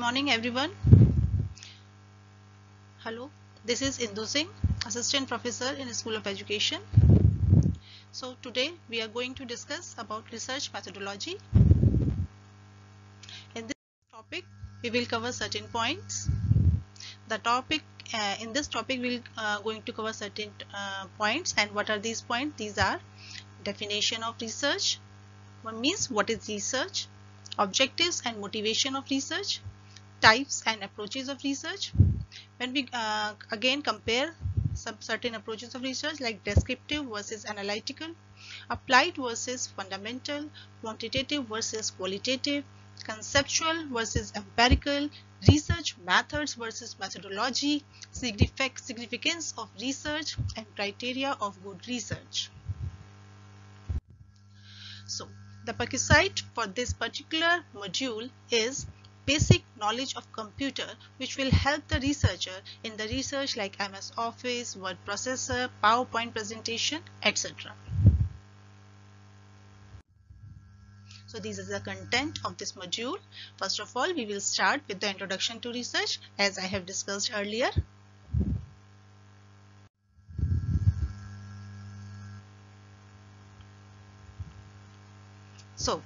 morning everyone. Hello, this is Indu Singh, Assistant Professor in School of Education. So today we are going to discuss about research methodology. In this topic we will cover certain points. The topic in this topic we will going to cover certain points, and what are these points? These are definition of research. One means what is research, objectives and motivation of research, types and approaches of research. When we again compare some certain approaches of research like descriptive versus analytical, applied versus fundamental, quantitative versus qualitative, conceptual versus empirical, research methods versus methodology, significance of research, and criteria of good research. So the prerequisite for this particular module is basic knowledge of computer, which will help the researcher in the research like MS Office, word processor, PowerPoint presentation, etc. So this is the content of this module. First of all, we will start with the introduction to research, as I have discussed earlier. So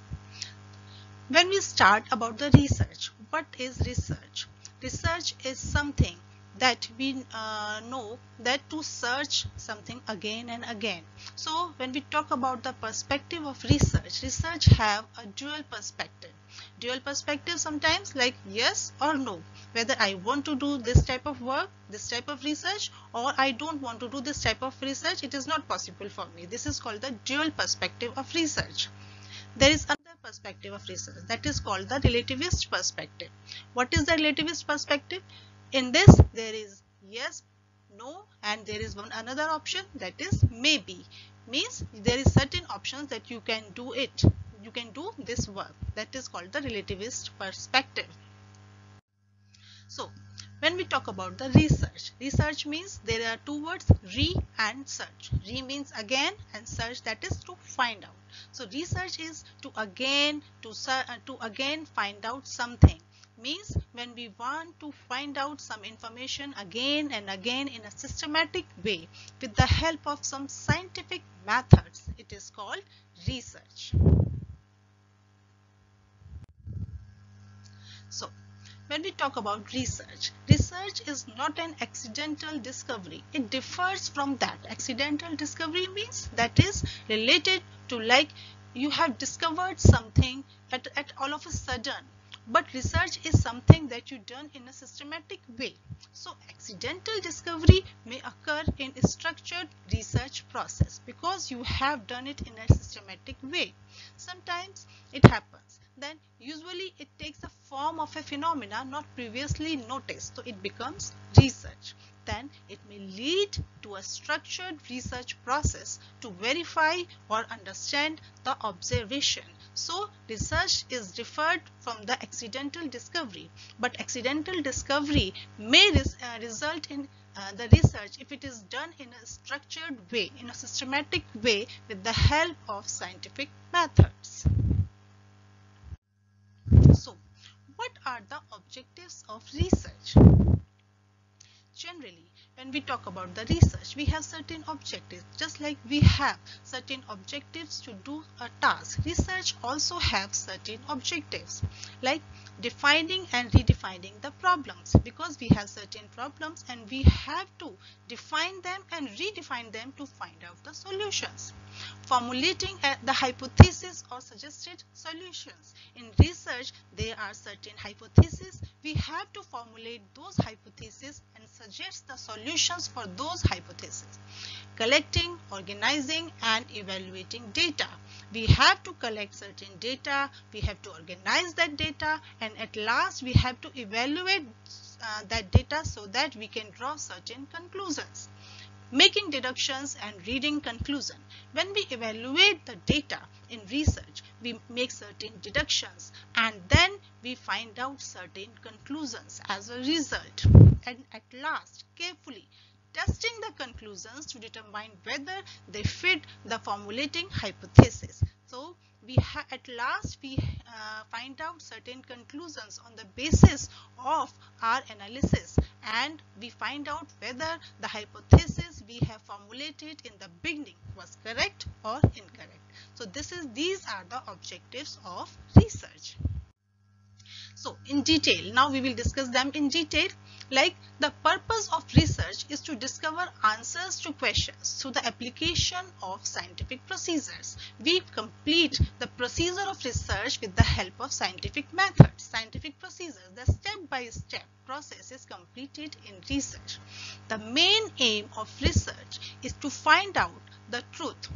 when we start about the research, what is research? Research is something that we know that to search something again and again. So when we talk about the perspective of research, research have a dual perspective. Dual perspective sometimes like yes or no, whether I want to do this type of work, this type of research, or I don't want to do this type of research, it is not possible for me. This is called the dual perspective of research. There is another perspective of research that is called the relativist perspective. What is the relativist perspective? In this there is yes, no, and there is another option that is maybe. Means there is certain options that you can do it. You can do this work. That is called the relativist perspective. So when we talk about the research, research means there are two words, re and search. Re means again and search, that is to find out. So research is to again find out something. Means when we want to find out some information again and again in a systematic way with the help of some scientific methods, it is called research. So when we talk about research, research is not an accidental discovery. It differs from that. Accidental discovery means that is related to like you have discovered something at all of a sudden. But research is something that you done in a systematic way. So accidental discovery may occur in a structured research process because you have done it in a systematic way. Sometimes it happens. Then usually it takes the form of a phenomena not previously noticed. So it becomes research. Then it may lead to a structured research process to verify or understand the observation. So research is different from the accidental discovery, but accidental discovery may result in the research if it is done in a structured way, in a systematic way with the help of scientific methods. So what are the objectives of research? Generally, when we talk about the research, we have certain objectives. Just like we have certain objectives to do a task, research also have certain objectives like defining and redefining the problems, because we have certain problems and we have to define them and redefine them to find out the solutions. Formulating the hypothesis or suggested solutions. In research, there are certain hypotheses. We have to formulate those hypotheses and suggest the solutions for those hypotheses. Collecting, organizing, and evaluating data. We have to collect certain data, we have to organize that data, and at last we have to evaluate that data so that we can draw certain conclusions. Making deductions and reading conclusion. When we evaluate the data in research, we make certain deductions and then we find out certain conclusions as a result. And at last, carefully testing the conclusions to determine whether they fit the formulating hypothesis. So at last we find out certain conclusions on the basis of our analysis, and we find out whether the hypothesis we have formulated in the beginning was correct or incorrect. So these are the objectives of research. So in detail, now we will discuss them in detail. Like, the purpose of research is to discover answers to questions through the application of scientific procedures. We complete the procedure of research with the help of scientific methods. Scientific procedures, the step-by-step process is completed in research. The main aim of research is to find out the truth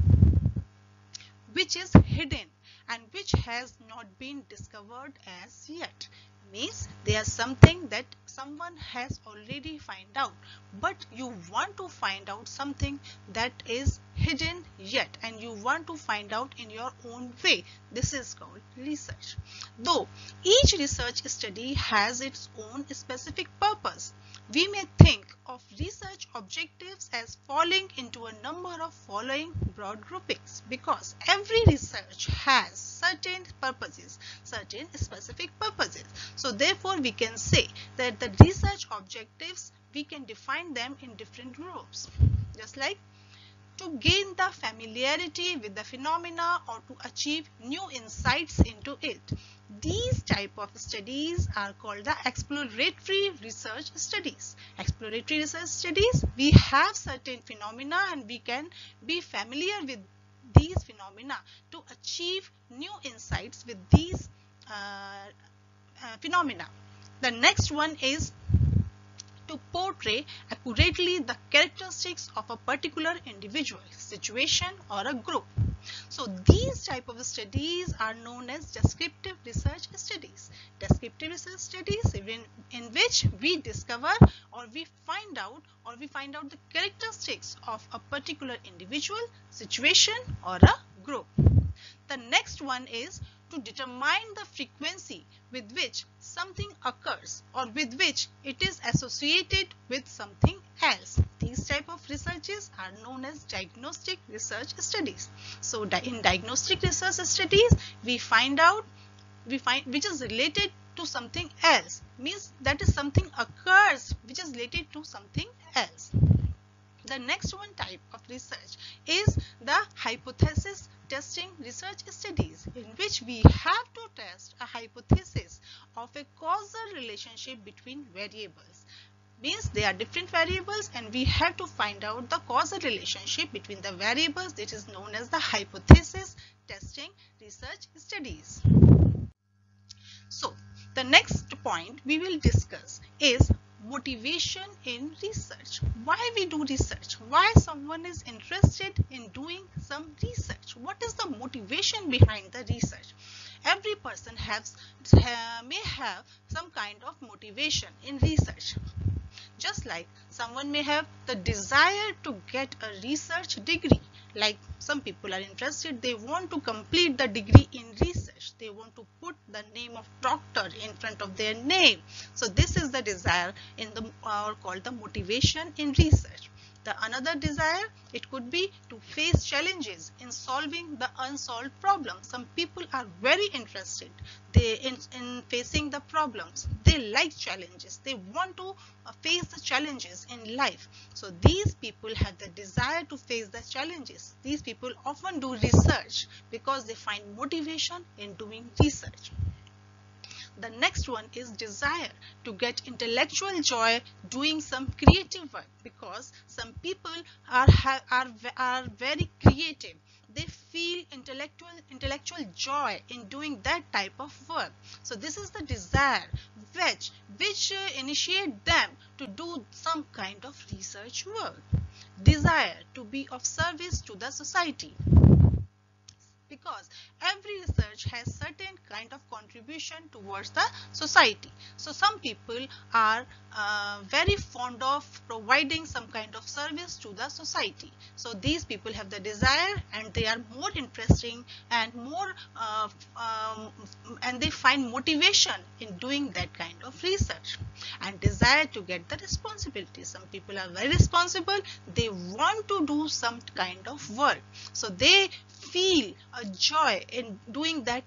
which is hidden and which has not been discovered as yet. Means there's something that someone has already found out, but you want to find out something that is hidden yet, and you want to find out in your own way. This is called research. Though each research study has its own specific purpose, we may think of research objectives as falling into a number of following broad groupings, because every research has certain purposes, certain specific purposes. So therefore we can say that the research objectives, we can define them in different groups, just like to gain the familiarity with the phenomena or to achieve new insights into it. These type of studies are called the exploratory research studies. Exploratory research studies, we have certain phenomena and we can be familiar with these phenomena to achieve new insights with these phenomena. The next one is to portray accurately the characteristics of a particular individual, situation, or a group. So these type of studies are known as descriptive research studies. Descriptive research studies in which we discover or we find out the characteristics of a particular individual, situation, or a group. The next one is to determine the frequency with which something occurs or with which it is associated with something else. These type of researches are known as diagnostic research studies. So in diagnostic research studies, we find which is related to something else, means that is something occurs which is related to something else. The next one type of research is the hypothesis testing research studies, in which we have to test a hypothesis of a causal relationship between variables. Means there are different variables and we have to find out the causal relationship between the variables. This is known as the hypothesis testing research studies. So the next point we will discuss is motivation in research. Why we do research? Why someone is interested in doing some research? What is the motivation behind the research? Every person may have some kind of motivation in research. Just like someone may have the desire to get a research degree. Like some people are interested, they want to complete the degree in research. They want to put the name of doctor in front of their name. So this is the desire in the called the motivation in research. The another desire, it could be to face challenges in solving the unsolved problems. Some people are very interested in facing the problems. They like challenges. They want to face the challenges in life. So these people have the desire to face the challenges. These people often do research because they find motivation in doing research. The next one is desire to get intellectual joy doing some creative work, because some people are very creative. They feel intellectual joy in doing that type of work. So this is the desire which initiate them to do some kind of research work. Desire to be of service to the society, because every research has certain kind of contribution towards the society. So some people are very fond of providing some kind of service to the society. So these people have the desire and they are more interesting and more and they find motivation in doing that kind of research. And desire to get the responsibility. Some people are very responsible. They want to do some kind of work. So they feel a joy in doing that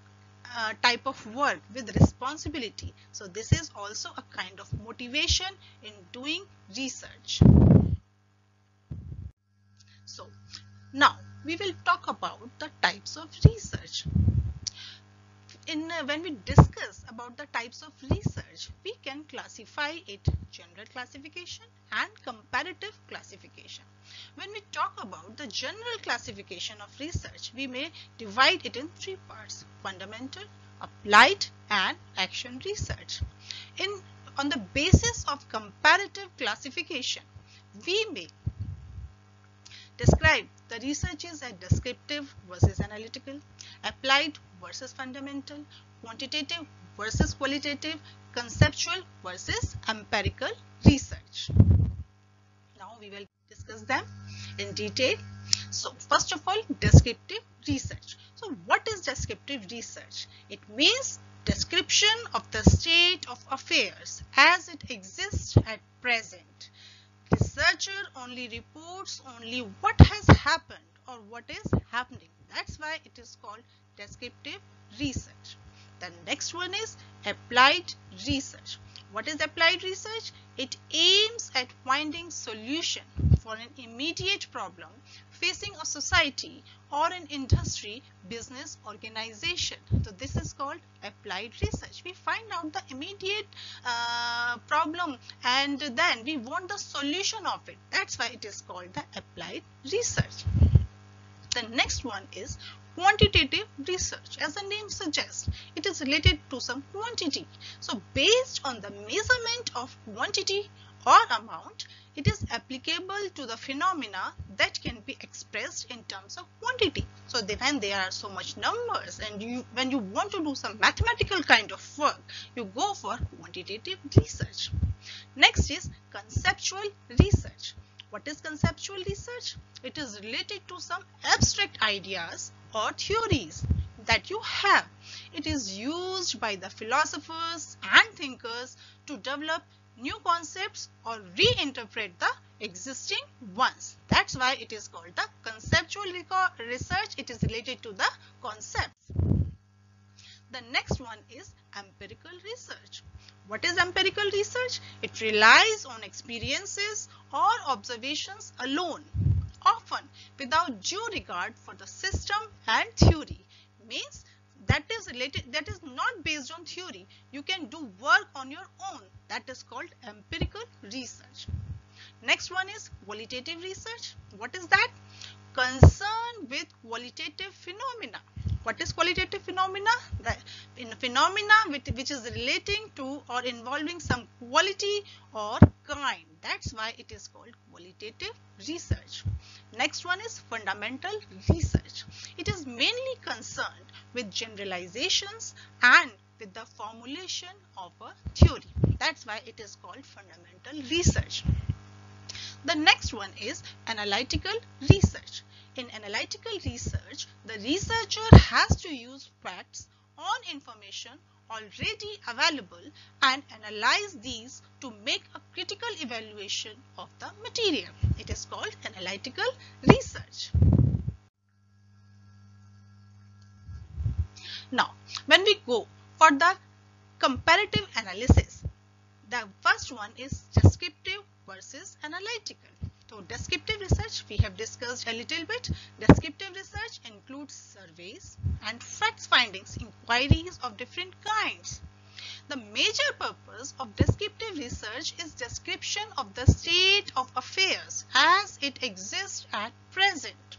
type of work with responsibility. So this is also a kind of motivation in doing research. So now we will talk about the types of research. When we discuss about the types of research, we can classify it general classification and comparative classification. When we talk about the general classification of research, we may divide it in three parts: fundamental, applied, and action research. On the basis of comparative classification, we may describe the researches as descriptive versus analytical, applied versus fundamental, quantitative versus qualitative, conceptual versus empirical research. Now we will discuss them in detail. So first of all, descriptive research. So what is descriptive research? It means description of the state of affairs as it exists at present. Researcher only reports only what has happened or what is happening. That's why it is called descriptive research. The next one is applied research. What is applied research? It aims at finding solution for an immediate problem facing a society or an industry, business, organization. So this is called applied research. We find out the immediate problem and then we want the solution of it. That's why it is called the applied research. The next one is quantitative research. As the name suggests, it is related to some quantity. So based on the measurement of quantity or amount, it is applicable to the phenomena that can be expressed in terms of quantity. So when there are so much numbers and when you want to do some mathematical kind of work, you go for quantitative research. Next is conceptual research. What is conceptual research? It is related to some abstract ideas or theories that you have. It is used by the philosophers and thinkers to develop new concepts or reinterpret the existing ones. That's why it is called the conceptual research. It is related to the concepts. The next one is empirical research. What is empirical research? It relies on experiences or observations alone, often without due regard for the system and theory. Means that is not based on theory. You can do work on your own. That is called empirical research. Next one is qualitative research. What is that? Concern with qualitative phenomena. What is qualitative phenomena? In phenomena which is relating to or involving some quality or kind. That's why it is called qualitative research. Next one is fundamental research. It is mainly concerned with generalizations and with the formulation of a theory. That's why it is called fundamental research. The next one is analytical research. In analytical research, the researcher has to use facts on information already available and analyze these to make a critical evaluation of the material. It is called analytical research. Now, when we go for the comparative analysis, the first one is descriptive versus analytical. So descriptive research we have discussed a little bit. Descriptive research includes surveys and facts findings, inquiries of different kinds. The major purpose of descriptive research is description of the state of affairs as it exists at present.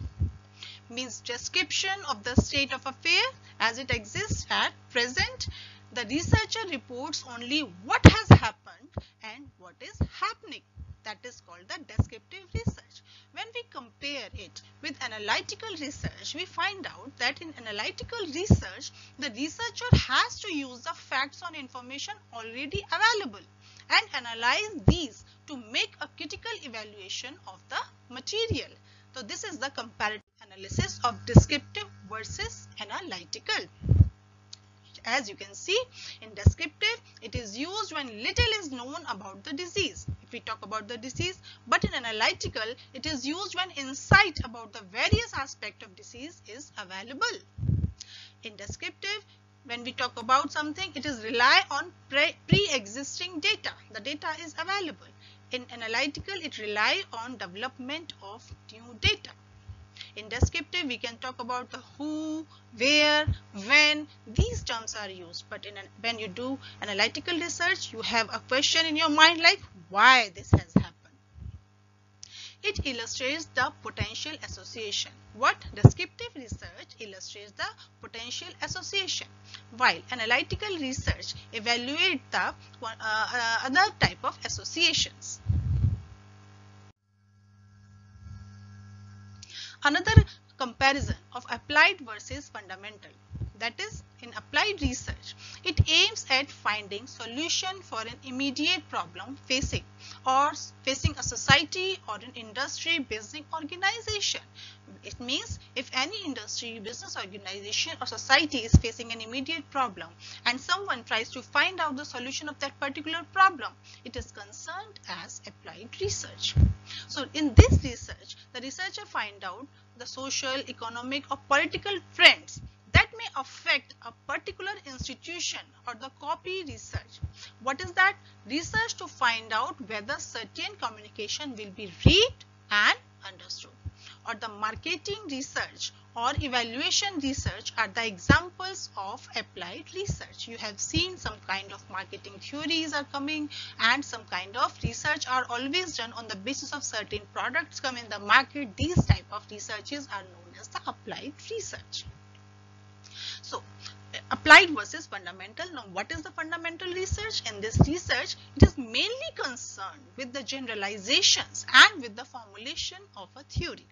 Means description of the state of affairs as it exists at present. The researcher reports only what has happened and what is happening. That is called the descriptive research. When we compare it with analytical research, we find out that in analytical research, the researcher has to use the facts on information already available and analyze these to make a critical evaluation of the material. So this is the comparative analysis of descriptive versus analytical. As you can see, in descriptive, it is used when little is known about the disease. we talk about the disease, but in analytical, it is used when insight about the various aspects of disease is available. In descriptive, when we talk about something, it is rely on pre-existing data. The data is available. In analytical, it rely on development of new data. In descriptive, we can talk about the who, where, when. These terms are used. But when you do analytical research, you have a question in your mind like why this has happened. It illustrates the potential association. What? Descriptive research illustrates the potential association, while analytical research evaluates the other type of associations. Another comparison of applied versus fundamental. That is, in applied research, it aims at finding solution for an immediate problem facing a society or an industry business organization. It means if any industry, business organization or society is facing an immediate problem and someone tries to find out the solution of that particular problem, it is concerned as applied research. So in this research, the researcher find out the social, economic or political trends that may affect a particular institution or the copy research. What is that? Research to find out whether certain communication will be read and understood. Or the marketing research or evaluation research are the examples of applied research. You have seen some kind of marketing theories are coming and some kind of research are always done on the basis of certain products come in the market. These type of researches are known as the applied research. So, applied versus fundamental. Now, what is the fundamental research? In this research, it is mainly concerned with the generalizations and with the formulation of a theory.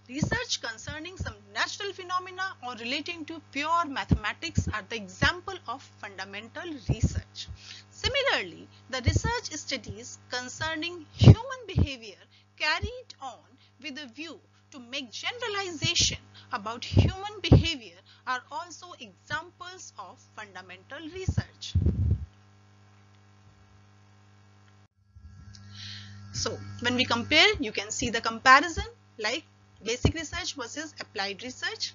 Research concerning some natural phenomena or relating to pure mathematics are the example of fundamental research. Similarly, the research studies concerning human behavior carried on with a view to make generalization about human behavior are also examples of fundamental research. So, when we compare, you can see the comparison like basic research versus applied research.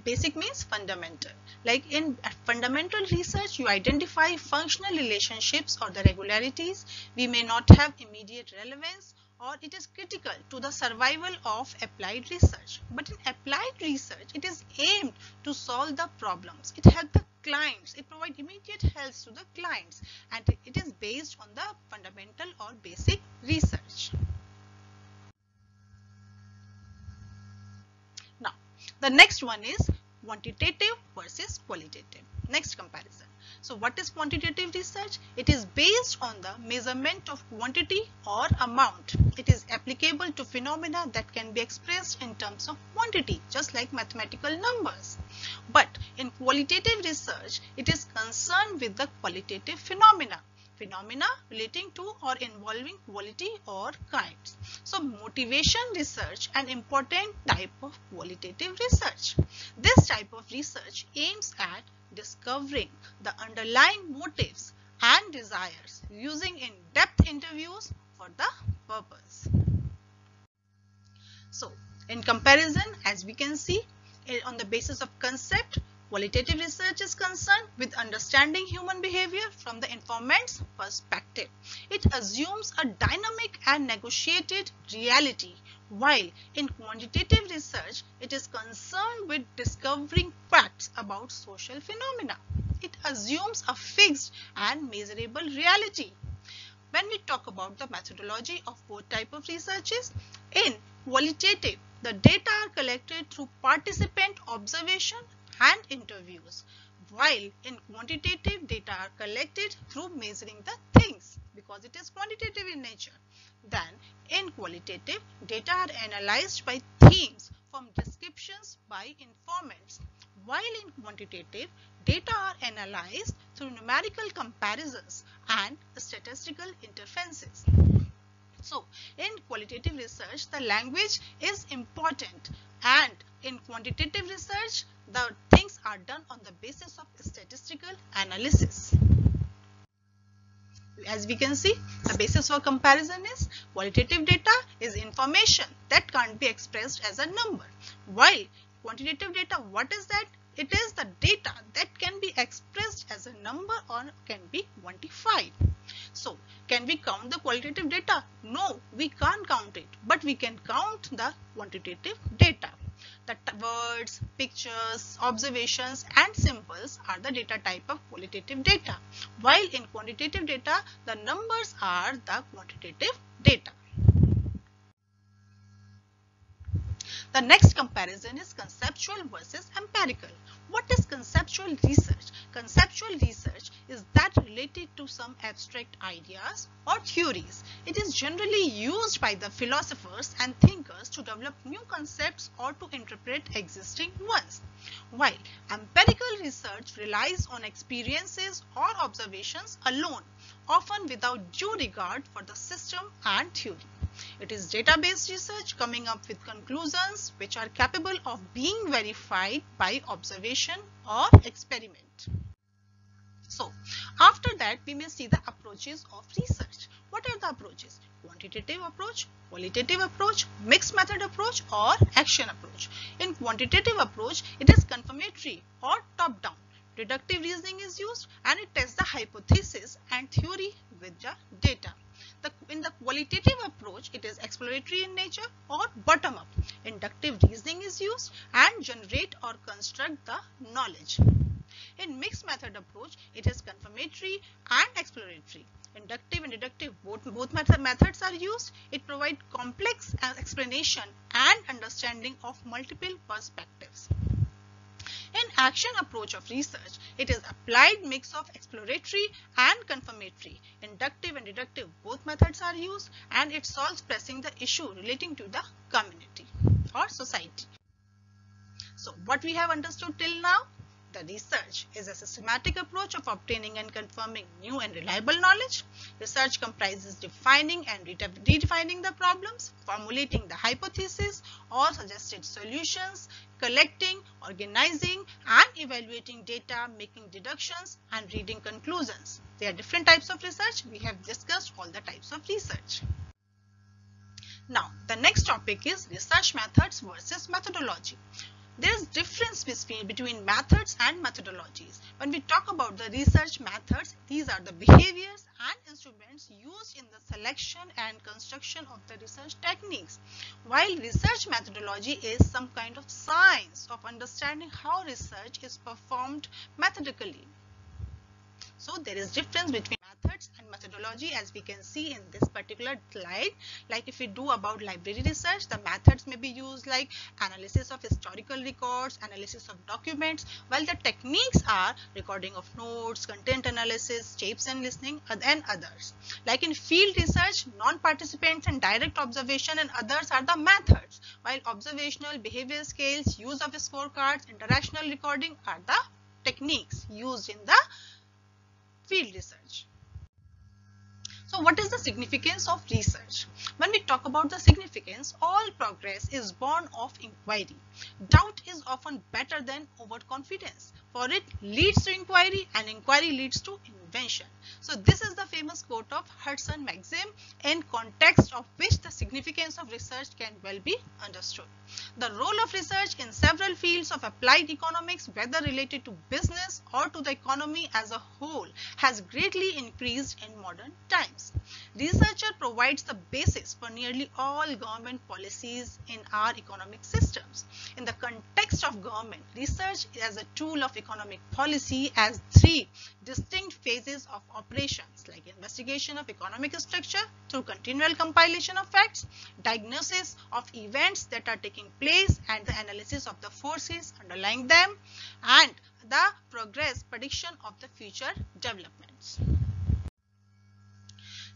Basic means fundamental. Like in fundamental research, you identify functional relationships or the regularities. We may not have immediate relevance or it is critical to the survival of applied research. But in applied research, it is aimed to solve the problems. It helps the clients. It provides immediate help to the clients and it is based on the fundamental or basic research. Now, the next one is quantitative versus qualitative. Next comparison. So what is quantitative research? It is based on the measurement of quantity or amount. It is applicable to phenomena that can be expressed in terms of quantity, just like mathematical numbers. But in qualitative research, it is concerned with the qualitative phenomena relating to or involving quality or kinds. So motivation research an important type of qualitative research. This type of research aims at discovering the underlying motives and desires using in-depth interviews for the purpose. So in comparison, as we can see, on the basis of concept, qualitative research is concerned with understanding human behavior from the informant's perspective. It assumes a dynamic and negotiated reality, while in quantitative research, it is concerned with discovering facts about social phenomena. It assumes a fixed and measurable reality. When we talk about the methodology of both types of researches, in qualitative, the data are collected through participant observation and interviews, while in quantitative, data are collected through measuring the things because it is quantitative in nature. Then in qualitative, data are analyzed by themes from descriptions by informants, while in quantitative, data are analyzed through numerical comparisons and statistical interferences. So, in qualitative research, the language is important, and in quantitative research, the things are done on the basis of statistical analysis. As we can see, the basis for comparison is qualitative data is information that can't be expressed as a number, while quantitative data, what is that? It is the data that can be expressed as a number or can be quantified. So, can we count the qualitative data? No, we can't count it, but we can count the quantitative data. The words, pictures, observations and symbols are the data type of qualitative data, while in quantitative data, the numbers are the quantitative data. The next comparison is conceptual versus empirical. What is conceptual research? Conceptual research is that related to some abstract ideas or theories. It is generally used by the philosophers and thinkers to develop new concepts or to interpret existing ones. While empirical research relies on experiences or observations alone, often without due regard for the system and theory. It is data-based research coming up with conclusions which are capable of being verified by observation or experiment. So, after that we may see the approaches of research. What are the approaches? Quantitative approach, qualitative approach, mixed method approach or action approach. In quantitative approach, it is confirmatory or top-down. Deductive reasoning is used and it tests the hypothesis and theory with the data. In the qualitative approach, it is exploratory in nature or bottom-up. Inductive reasoning is used and generate or construct the knowledge. In mixed method approach, it is confirmatory and exploratory. Inductive and deductive, both methods are used. It provides complex explanation and understanding of multiple perspectives. In action approach of research, it is applied mix of exploratory and confirmatory. Inductive and deductive, both methods are used and it solves pressing the issue relating to the community or society. So, what we have understood till now? The research is a systematic approach of obtaining and confirming new and reliable knowledge. Research comprises defining and redefining the problems, formulating the hypothesis or suggested solutions, collecting, organizing and evaluating data, making deductions and reading conclusions. There are different types of research. We have discussed all the types of research. Now, the next topic is research methods versus methodology. There is difference between methods and methodologies. When we talk about the research methods, these are the behaviors and instruments used in the selection and construction of the research techniques. While research methodology is some kind of science of understanding how research is performed methodically. So there is difference between methods and methodology, as we can see in this particular slide. Like if we do about library research, the methods may be used like analysis of historical records, analysis of documents, while the techniques are recording of notes, content analysis, tapes and listening and others. Like in field research, non-participants and direct observation and others are the methods, while observational, behavior scales, use of scorecards, interactional recording are the techniques used in the field research. So what is the significance of research? When we talk about the significance, all progress is born of inquiry. Doubt is often better than overconfidence, for it leads to inquiry and inquiry leads to invention. So this is the famous quote of Hudson Maxim, in context of which the significance of research can well be understood. The role of research in several fields of applied economics, whether related to business or to the economy as a whole, has greatly increased in modern times. Researcher provides the basis for nearly all government policies in our economic systems. In the context of government, research as a tool of economic policy has three distinct phases of operations, like investigation of economic structure through continual compilation of facts, diagnosis of events that are taking place and the analysis of the forces underlying them, and the progress prediction of the future developments.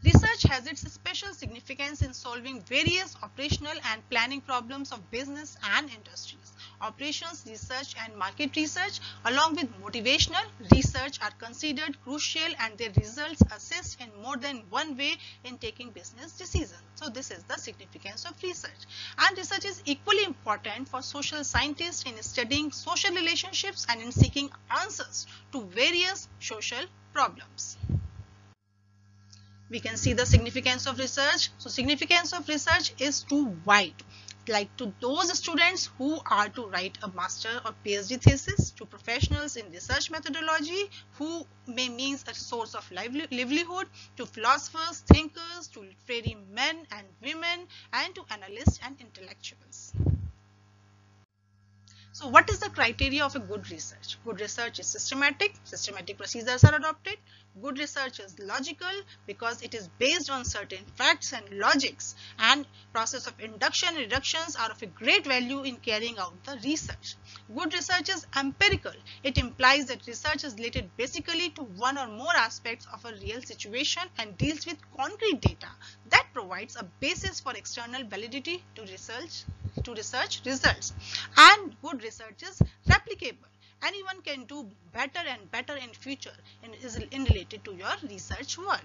Research has its special significance in solving various operational and planning problems of business and industries. Operations research and market research, along with motivational research, are considered crucial and their results assist in more than one way in taking business decisions. So this is the significance of research. And research is equally important for social scientists in studying social relationships and in seeking answers to various social problems. we can see the significance of research. So significance of research is too wide, like to those students who are to write a master or PhD thesis, to professionals in research methodology who may means a source of livelihood, to philosophers, thinkers, to literary men and women, and to analysts and intellectuals. So what is the criteria of a good research? Good research is systematic. Systematic procedures are adopted. Good research is logical because it is based on certain facts and logics, and process of induction and reductions are of a great value in carrying out the research. Good research is empirical. It implies that research is related basically to one or more aspects of a real situation and deals with concrete data that provides a basis for external validity to research results. And good research is replicable. Anyone can do better and better in future and is in related to your research work.